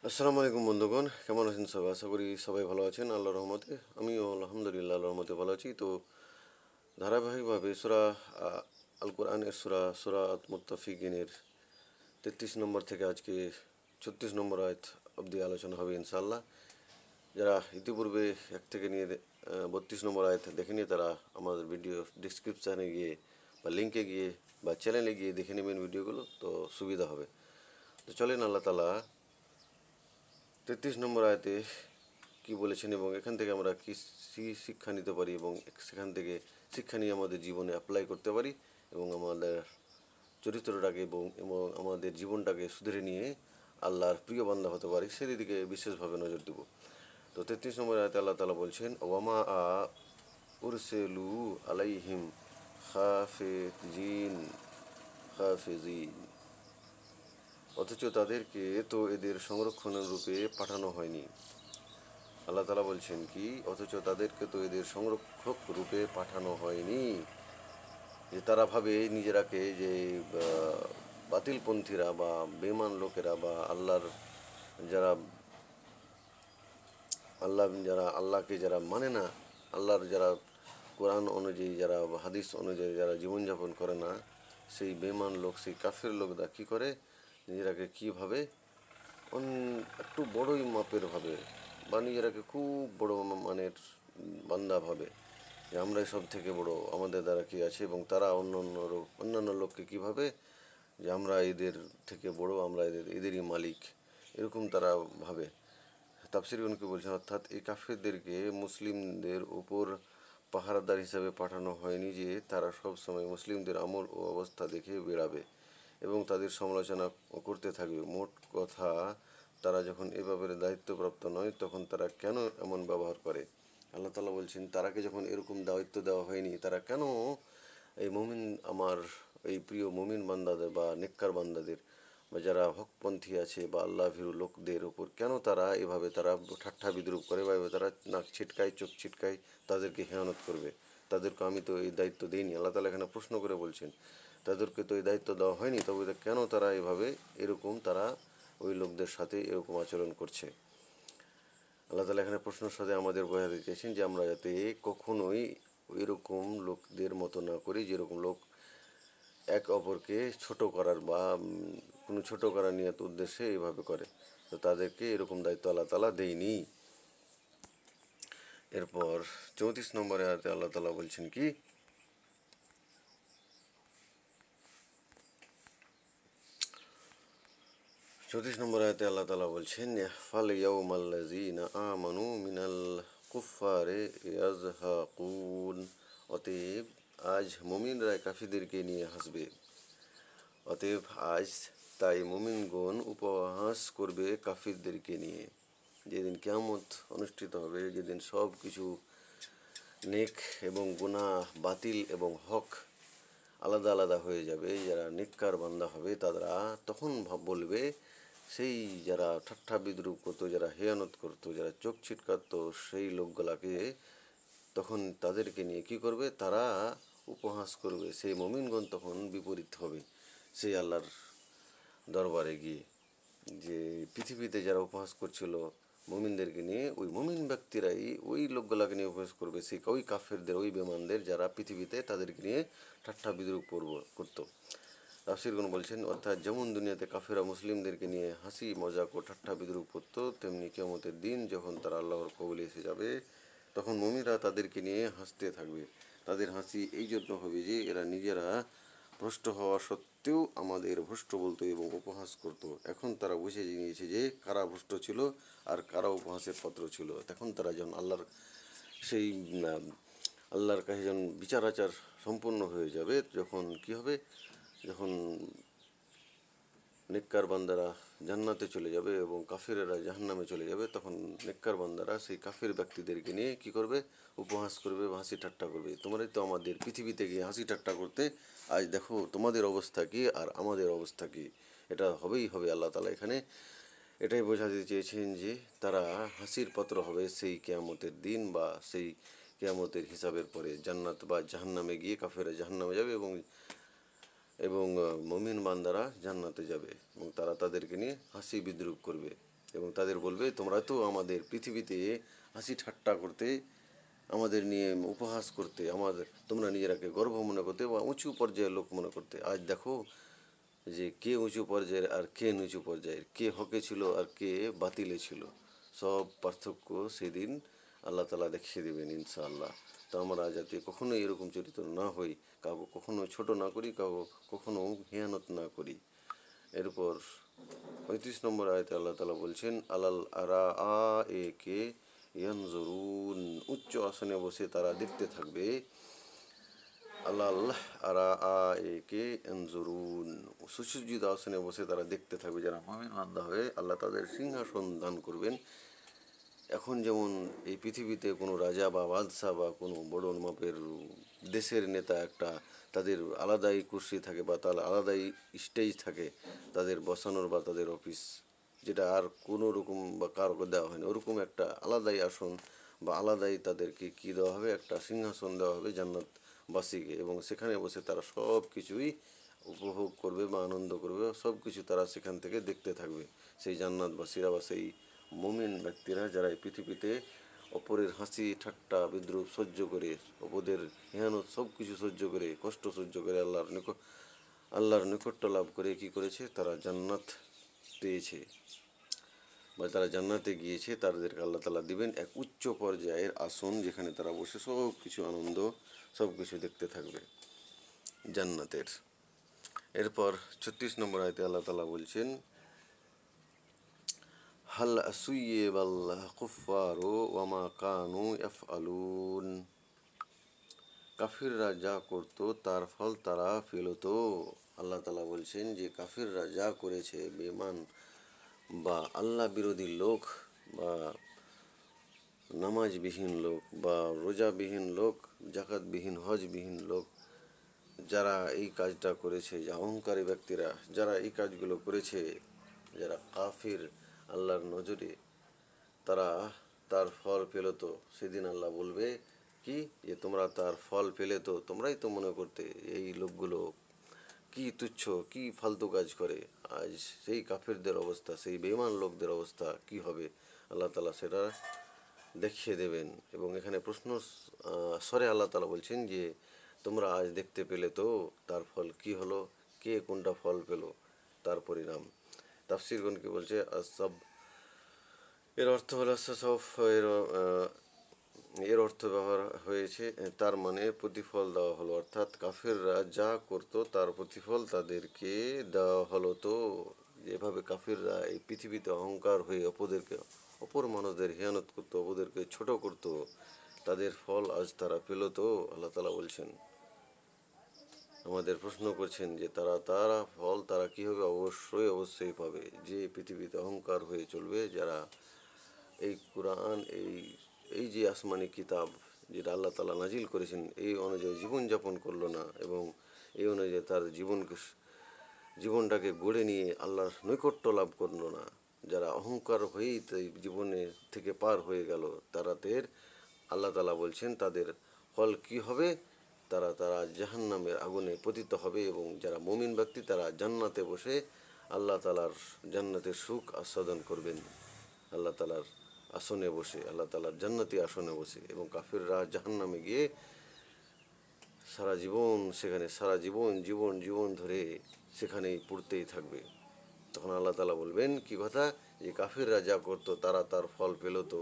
আসসালামু আলাইকুম বন্ধুগণ, কেমন আছেন সবাই? আশা করি সবাই ভালো আছেন আল্লাহর রহমতে। আমিও আলহামদুলিল্লাহ আল্লাহর রহমতে ভালো আছি। তো ধারাবাহিকভাবে সূরা আল কোরআনের সূরাত মুত্তাফিকিনের 33 নম্বর থেকে আজকে 36 নম্বর আয়াত অবধি আলোচনা হবে ইনশাআল্লাহ। যারা ইতিপূর্বে 1 থেকে নিয়ে 32 নম্বর আয়াত দেখেনি তারা আমাদের ভিডিও ডিসক্রিপশানে গিয়ে বা লিঙ্কে গিয়ে বা চ্যানেলে গিয়ে দেখে নেবেন ভিডিওগুলো, তো সুবিধা হবে। তো চলেন আল্লাহ তাআলা 33 নম্বর আয়াতে কি বলেছেন এবং এখান থেকে আমরা কি শিক্ষা নিতে পারি এবং সেখান থেকে শিক্ষা নিয়ে আমাদের জীবনে অ্যাপ্লাই করতে পারি এবং আমাদের চরিত্রটাকে এবং আমাদের জীবনটাকে সুধরে নিয়ে আল্লাহর প্রিয় বান্দা হতে পারি, সেদিকে বিশেষভাবে নজর দেব। তো 33 নম্বর আয়াতে আল্লাহ তাআলা বলছেন, ওয়ামা উরসেলু আলাইহিম হাফিজিন, অথচ তাদেরকে তো এদের সংরক্ষণের রূপে পাঠানো হয়নি। আল্লাহ তাআলা বলছেন কি, অথচ তাদেরকে তো এদের সংরক্ষক রূপে পাঠানো হয়নি। যে তারা ভাবে নিজেরাকে যে বাতিলপন্থীরা বা বেঈমান লোকেরা বা যারা আল্লাহকে যারা মানে না, আল্লাহর যারা কোরআন অনুযায়ী, যারা হাদিস অনুযায়ী যারা জীবনযাপন করে না, সেই বেঈমান লোক, সেই কাফের লোকরা কী করে, নিজেরাকে কীভাবে একটু বড়ই মাপের ভাবে বা নিজেরাকে খুব বড় মানের বান্দা ভাবে যে আমরাই সব থেকে বড়, আমাদের দ্বারা কী আছে, এবং তারা অন্যান্য লোককে কীভাবে যে আমরা এদের থেকে বড়, আমরা এদেরই মালিক, এরকম তারা ভাবে। তাফসীরগণ কি বলছেন, অর্থাৎ এই কাফেরদেরকে মুসলিমদের উপর পাহারাদার হিসাবে পাঠানো হয়নি যে তারা সব সময় মুসলিমদের আমল ও অবস্থা দেখে বেড়াবে এবং তাদের সমালোচনা করতে থাকবে। মোট কথা, তারা যখন এ ব্যাপারে দায়িত্বপ্রাপ্ত নয় তখন তারা কেন এমন ব্যবহার করে? আল্লাহ তাআলা বলছেন, তারাকে যখন এরকম দায়িত্ব দেওয়া হয়নি, তারা কেন এই আমার এই প্রিয় মুমিন বান্দাদের বা নেককার বান্দাদের বা যারা হকপন্থী আছে বা আল্লাহ ভীরু লোকদের উপর কেন তারা এভাবে ঠাট্টা বিদ্রুপ করে বা এভাবে তারা নাক ছিটকায়, চোখ ছিটকায়, তাদেরকে হেয়ানত করবে? তাদেরকে আমি তো এই দায়িত্ব দিইনি। আল্লাহ তাআলা এখানে প্রশ্ন করে বলছেন, তাদেরকে তো এই দায়িত্ব দেওয়া হয়নি, তবে কেন তারা এভাবে তারা ওই লোকদের সাথে এরকম আচরণ করছে? আল্লাহ তাআলা এখানে প্রশ্নের সাথে আমাদের বোঝাতে চেয়েছেন যে আমরা যাতে কখনোই ওইরকম লোকদের মতো না করি, যেরকম লোক এক অপরকে ছোট করার বা কোনো ছোট করার নিয়ত উদ্দেশ্যে এইভাবে করে। তো তাদেরকে এরকম দায়িত্ব আল্লাহ তাআলা দেয়নি। এরপর 34 নম্বরে আয়াতে আল্লাহ তাআলা বলছেন কি, 34 নম্বর আয়াতে আল্লাহ তাআলা বলছেন, ফাল ইয়াউমাল্লাযীনা আমানু মিনাল কুফফারি ইয়াযহাকুন, অতএব আজ মুমিনরা কাফিরদেরকে নিয়ে হাসবে। অতএব আজ তাই মুমিনগণ উপহাস করবে কাফিরদেরকে নিয়ে। যেদিন কিয়ামত অনুষ্ঠিত হবে, যেদিন সব কিছু নেক এবং গুনাহ, বাতিল এবং হক আলাদা আলাদা হয়ে যাবে, যারা নেককার বান্দা হবে তারা তখন বলবে, সেই যারা ঠাট্টা বিদ্রুপ করতো, যারা হেয়ানত করতো, যারা চোখ ছিটকাতো, সেই লোকগুলাকে তখন তাদেরকে নিয়ে কি করবে, তারা উপহাস করবে। সেই মুমিনগণ তখন বিপরীত হবে সেই আল্লাহর দরবারে গিয়ে, যে পৃথিবীতে যারা উপহাস করছিল মুমিনদেরকে নিয়ে, ওই মুমিন ব্যক্তিরাই ওই লোকগুলাকে নিয়ে উপহাস করবে, সেই ওই কাফেরদের, ওই বেমানদের, যারা পৃথিবীতে তাদেরকে নিয়ে ঠাট্টা বিদ্রুপ করতো। তাফসীরগণ বলছেন, অর্থাৎ যেমন দুনিয়াতে কাফেরা মুসলিমদেরকে নিয়ে হাসি মজাক ও ঠাট্টা বিদ্রুপ করতো, তেমনি কিয়ামতের দিন যখন তারা আল্লাহর কবলে এসে যাবে, তখন মুমিনরা তাদেরকে নিয়ে হাসতে থাকবে। তাদের হাসি এই জন্য হবে যে এরা নিজেরা ভ্রষ্ট হওয়া সত্ত্বেও আমাদের ভ্রষ্ট বলতো এবং উপহাস করত। এখন তারা বুঝে নিয়েছে যে কারা ভ্রষ্ট ছিল আর কারা উপহাসের পাত্র ছিল। তখন তারা যখন সেই আল্লাহর কাছে যখন বিচার আচার সম্পূর্ণ হয়ে যাবে, যখন কি হবে, যখন নেককার বান্দারা জান্নাতে চলে যাবে এবং কাফেরেরা জাহান্নামে চলে যাবে, তখন নেককার বান্দারা সেই কাফের ব্যক্তিদেরকে নিয়ে কি করবে, উপহাস করবে, হাসি ঠাট্টা করবে। তোমরাই তো আমাদের পৃথিবীতে গিয়ে হাসি ঠাট্টা করতে, আজ দেখো তোমাদের অবস্থা কী আর আমাদের অবস্থা কী। এটা হবেই হবে। আল্লাহ তাআলা এখানে এটাই বোঝাতে চেয়েছেন যে তারা হাসির পাত্র হবে সেই কিয়ামতের দিন বা সেই কিয়ামতের হিসাবের পরে। জান্নাত বা জাহান্নামে গিয়ে কাফেরা জাহান্নামে যাবে এবং এবং মুমিন বান্দারা জান্নাতে যাবে এবং তারা তাদেরকে নিয়ে হাসি বিদ্রুপ করবে। এবং তাদের বলবে তোমরা তো আমাদের পৃথিবীতে হাসি ঠাট্টা করতে, আমাদের নিয়ে উপহাস করতে, আমাদের তোমরা নিজেরাকে গর্ব মনে করতে বা উঁচু পর্যায়ের লোক মনে করতে। আজ দেখো যে কে উঁচু পর্যায়ের আর কে নিচু পর্যায়ের, কে হকে ছিল আর কে বাতিলে ছিল, সব পার্থক্য সেদিন আল্লাহ তালা দেখিয়ে দেবেন ইনশাআল্লাহ। তো আমরা যাতে কখনো এরকম চরিত্র না হই, কাউকে কখনো ছোট না করি, কাউকে কখনো হেয়ানত না করি। এরপর 35 নম্বর আয়াতে আল্লাহ তালা বলছেন আলাল আরা আ এ কে ইয়ানজুরুন, উচ্চ আসনে বসে তারা দেখতে থাকবে। আলাল আরা আ এ কে ইয়ানজুরুন, সুসজ্জিত আসনে বসে তারা দেখতে থাকবে। যারা মুমিন বান্দা হয়ে আল্লাহ তাদের সিংহাসন দান করবেন। এখন যেমন এই পৃথিবীতে কোনো রাজা বা বাদশাহ বা কোনো বড় মাপের দেশের নেতা একটা, তাদের আলাদাই কুর্সি থাকে বা তার আলাদাই স্টেজ থাকে তাদের বসানোর বা তাদের অফিস, যেটা আর কোনো রকম বা কারোকে দেওয়া হয়নি, ওরকম একটা আলাদাই আসন বা আলাদাই তাদেরকে কী দেওয়া হবে, একটা সিংহাসন দেওয়া হবে জান্নাতবাসীকে, এবং সেখানে বসে তারা সব কিছুই উপভোগ করবে বা আনন্দ করবে, সব কিছু তারা সেখান থেকে দেখতে থাকবে। সেই জান্নাতবাসীরা বা সেই মুমিন ব্যক্তিরা যারা এই পৃথিবীতে অপরের হাসি ঠাট্টা বিদ্রুপ সহ্য করে, অপরদের ইহানত সব কিছু সহ্য করে, কষ্ট সহ্য করে আল্লাহর নৈকট্য লাভ করে কি করেছে, তারা জান্নাত পেয়েছে বা তারা জান্নাতে গিয়েছে। তাদেরকে আল্লাহ তালা দিবেন এক উচ্চ পর্যায়ের আসন, যেখানে তারা বসে সব কিছু আনন্দ সব কিছু দেখতে থাকবে জান্নাতের। এরপর 36 নম্বর আয়তে আল্লাহ তালা বলছেন হাল সুইয়েবাল কুফারু ওয়ামা কানু ইয়াফআলুন, কাফিররা যা করতো তার ফল তারা পেলতো। আল্লাহ তালা বলছেন যে কাফিররা যা করেছে, বেঈমান বা আল্লাহ বিরোধী লোক বা নামাজবিহীন লোক বা রোজাবিহীন লোক, জাকাতবিহীন হজবিহীন লোক, যারা এই কাজটা করেছে, যে অহংকারী ব্যক্তিরা যারা এই কাজগুলো করেছে, যারা কাফির আল্লাহর নজরে, তারা তার ফল পেল। তো সেদিন আল্লাহ বলবে কি, যে তোমরা তার ফল পেলে তো তোমরাই তো মনে করতে এই লোকগুলো কি তুচ্ছ, কি ফালতু কাজ করে। আজ সেই কাফিরদের অবস্থা, সেই বেঈমান লোকদের অবস্থা কি হবে, আল্লাহ তালা সেটা দেখিয়ে দেবেন। এবং এখানে প্রশ্ন স্বরে আল্লাহ তালা বলছেন যে তোমরা আজ দেখতে পেলে তো তার ফল কি হলো, কে কোনটা ফল পেল, তার পরিণাম। তাফসিরগণ কি বলছে, সব এর অর্থ হলো সব, এর অর্থ ব্যবহার হয়েছে, তার মানে প্রতিফল দেওয়া হলো, অর্থাৎ কাফেররা যা করতো তার প্রতিফল তাদেরকে দেওয়া হলো। তো যেভাবে কাফেররা এই পৃথিবীতে অহংকার হয়ে অপর মানুষদের হিয়ানত করতো, অপরদেরকে ছোট করতো, তাদের ফল আজ তারা পেল। তো আল্লাহ তালা বলছেন, আমাদের প্রশ্ন করছেন যে তারা ফল তারা কী হবে, অবশ্যই পাবে। যে পৃথিবীতে অহংকার হয়ে চলবে, যারা এই কোরআন এই যে আসমানি কিতাব যেটা আল্লাহ তালা নাজিল করেছেন এই অনুযায়ী জীবনযাপন করলো না, এবং এই অনুযায়ী তার জীবনটাকে গড়ে নিয়ে আল্লাহর নৈকট্য লাভ করলো না, যারা অহংকার হয়েই জীবনে থেকে পার হয়ে গেল, তাদের আল্লাহ তালা বলছেন তাদের ফল কি হবে, তারা জাহান্নামের আগুনে পতিত হবে। এবং যারা মুমিন ব্যক্তি তারা জান্নাতে বসে আল্লাহ তালার জান্নাতের সুখ আস্বাদন করবেন, আল্লাহ তালার আসনে বসে, আল্লাহ তালার জান্নাতি আসনে বসে। এবং কাফিররা জাহান্নামে গিয়ে সারা জীবন ধরে সেখানেই পড়তেই থাকবে। তখন আল্লাহ তালা বলবেন কি কথা, যে কাফিররা যা করতো তারা তার ফল পেল। তো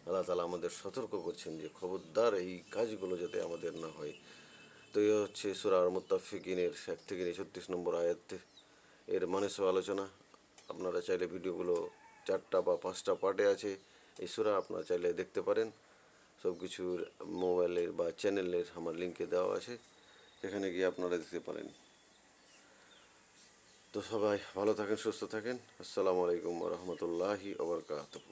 আল্লাহ তালা আমাদের সতর্ক করছেন যে খবরদার এই কাজগুলো যাতে আমাদের না হয়। তো এই হচ্ছে সূরা মুত্তাফিকিনের 1 থেকে 36 নম্বর আয়াত এর মানস আলোচনা। আপনারা চাইলে ভিডিওগুলো 4টা বা 5টা পার্টে আছে এই সূরা, আপনারা চাইলে দেখতে পারেন। সব কিছুর মোবাইলের বা চ্যানেলের আমার লিঙ্কে দেওয়া আছে, সেখানে গিয়ে আপনারা দেখতে পারেন। তো সবাই ভালো থাকেন, সুস্থ থাকেন। আসসালামু আলাইকুম ওয়া রাহমাতুল্লাহি ওয়া বারাকাতুহু।